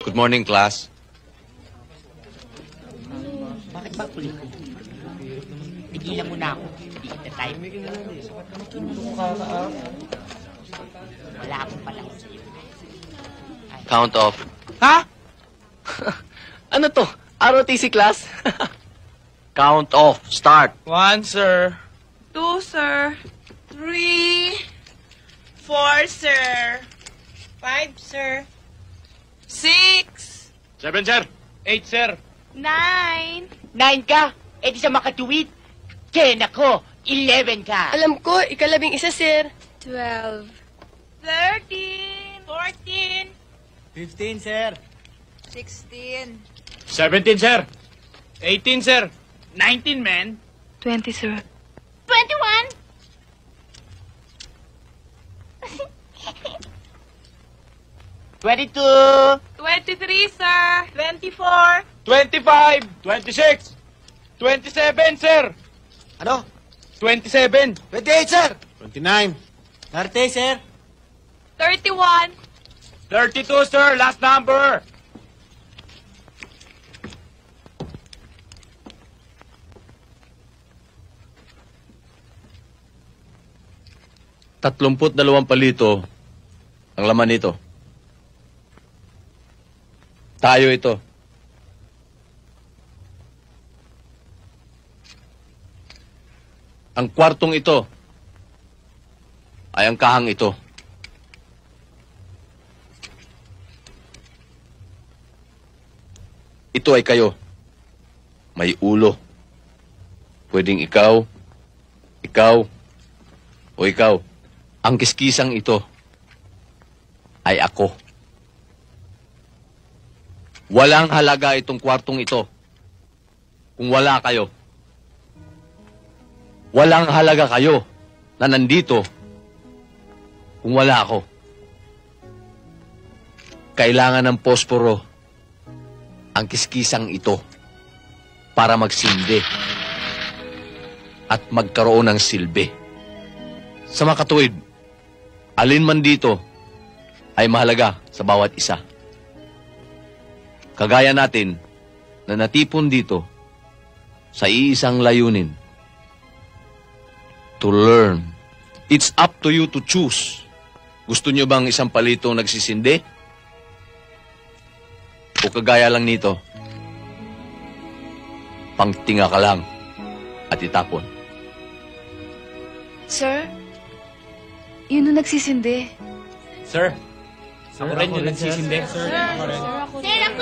Good morning, class. Bakit ba kulit ko? Tigilan mo na ako. Hindi kita tayo. Wala akong panahon sa'yo. Count off. Ha? Ano to? ROTC class? Count off. Start. 1, sir. 2, sir. 3, 4, sir. 5, sir. 6, 7, sir. 8, sir. 9, 9 ka? Eh di sa makatuwid. 10 ako. 11 ka. Alam ko, ika-11, sir. 12, 13, 14, 15, sir. 16, 17, sir. 18, sir. 19, man. 20, sir. 21. 22. 23, sir. 24, 25. 26. 27, sir. Ano? 27. 28, sir! 29. 30, sir! 31, 32, sir. Last number. $32 palito ang laman nito. Tayo ito. Ang kwartong ito ay ang kahang ito. Ito ay kayo. May ulo. Pwedeng ikaw, o ikaw. Ang kiskisang ito ay ako. Walang halaga itong kwartong ito kung wala kayo. Walang halaga kayo na nandito kung wala ako. Kailangan ng posporo ang kiskisang ito para magsindi at magkaroon ng silbi. Sa makatuwid, alin man dito ay mahalaga sa bawat isa. Kagaya natin na natipon dito sa iisang layunin. To learn. It's up to you to choose. Gusto nyo bang isang palitong nagsisindi? O kagaya lang nito, pangtinga ka lang at itapon. Sir, yun yung nagsisindi. Sir. Ako rin yung nagsisindi. Sir. Sir, ako